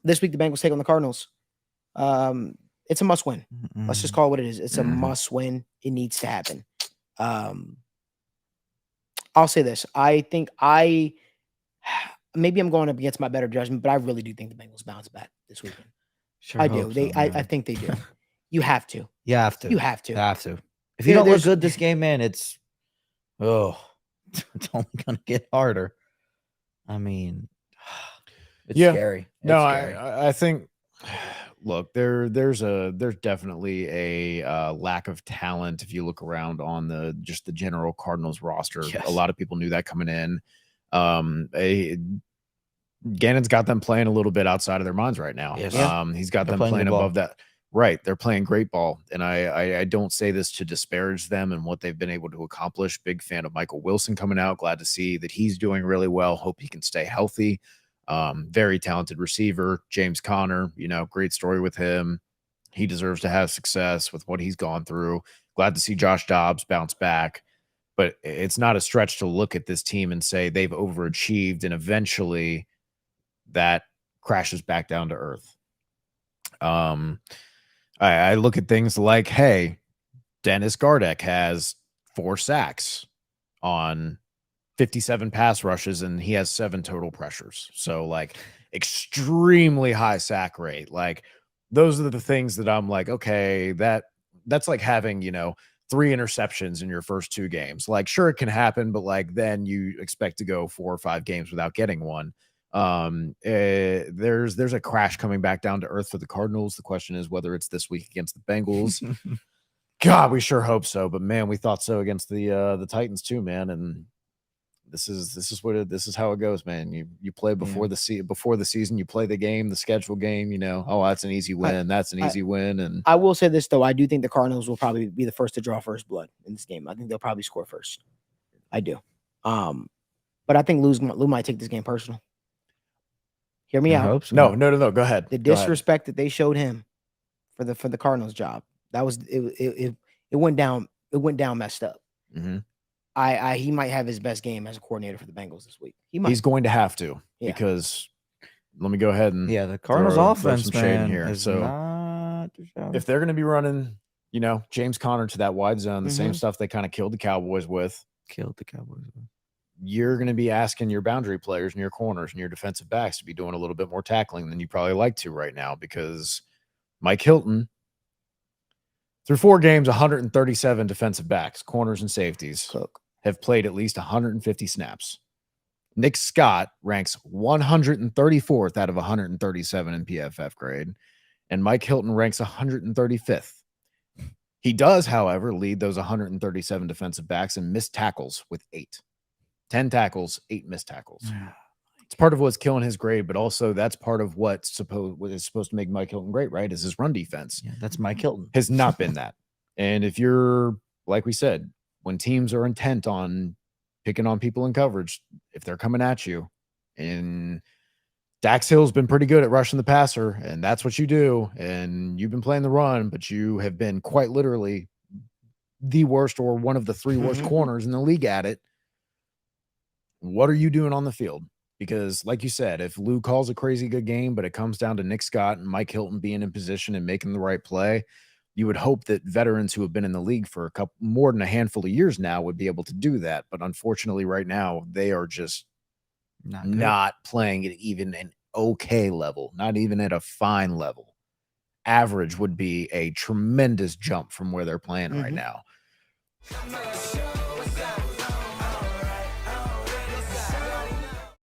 This week, the Bengals take on the Cardinals. It's a must win. Let's just call it what it is. It's a must win. It needs to happen. I'll say this. I think maybe I'm going up against my better judgment, but I really do think the Bengals bounce back this weekend. Sure I do. so, I think they do. You have to. You have to. You have to. You have to. If you don't look good this game, man, it's only gonna get harder. I mean, it's scary. It's scary. I think. Look, there's definitely a lack of talent if you look around on the general Cardinals roster. Yes. A lot of people knew that coming in. Gannon's got them playing a little bit outside of their minds right now. Yes. He's got them playing above that. Right. They're playing great ball. And I don't say this to disparage them and what they've been able to accomplish. Big fan of Michael Wilson coming out. Glad to see that he's doing really well. Hope he can stay healthy. Very talented receiver. James Conner, great story with him. He deserves to have success with what he's gone through. Glad to see Josh Dobbs bounce back. But it's not a stretch to look at this team and say they've overachieved, and eventually that crashes back down to earth. I look at things like, hey, Dennis Gardeck has 4 sacks on 57 pass rushes, and he has 7 total pressures. So, like, extremely high sack rate. Like, those are the things that I'm like, okay, that's like having, 3 interceptions in your first 2 games. Like, sure, it can happen, but like then you expect to go 4 or 5 games without getting one. There's a crash coming back down to earth for the Cardinals. The question is whether it's this week against the Bengals. God, we sure hope so. But man, we thought so against the Titans too, man. And this is how it goes, man. You play before the season, you play the game, the schedule game. Oh, that's an easy win. That's an easy win. And I will say this though, I do think the Cardinals will probably be the first to draw first blood in this game. I think they'll probably score first. I do. But I think Lou might take this game personal. Hear me out. So. No. Go ahead. The disrespect that they showed him for the Cardinals job, that was it went down. It went down messed up. Mm-hmm. He might have his best game as a coordinator for the Bengals this week. He's going to have to because let me go ahead and the Cardinals offense, some shade in here. So not if they're going to be running, James Conner to that wide zone, the same stuff they kind of killed the Cowboys with. You're going to be asking your boundary players and your corners and your defensive backs to be doing a little bit more tackling than you probably like to right now, because Mike Hilton, through 4 games, 137 defensive backs, corners and safeties have played at least 150 snaps. Nick Scott ranks 134th out of 137 in PFF grade, and Mike Hilton ranks 135th. He does, however, lead those 137 defensive backs in missed tackles with 8. 10 tackles, 8 missed tackles. It's part of what's killing his grade, but also that's part of what is supposed to make Mike Hilton great, right? Is his run defense. Yeah, that's Mike Hilton. Has not been that. And if you're, like we said, when teams are intent on picking on people in coverage, if they're coming at you, and Dax Hill's been pretty good at rushing the passer, and that's what you do, and you've been playing the run, but you have been quite literally the worst or one of the 3 worst corners in the league at it. What are you doing on the field? Because like you said, if Lou calls a crazy good game, but it comes down to Nick Scott and Mike Hilton being in position and making the right play, you would hope that veterans who have been in the league for more than a handful of years now would be able to do that. But unfortunately right now, they are just not playing at even an okay level, not even at a fine level. Average would be a tremendous jump from where they're playing right now.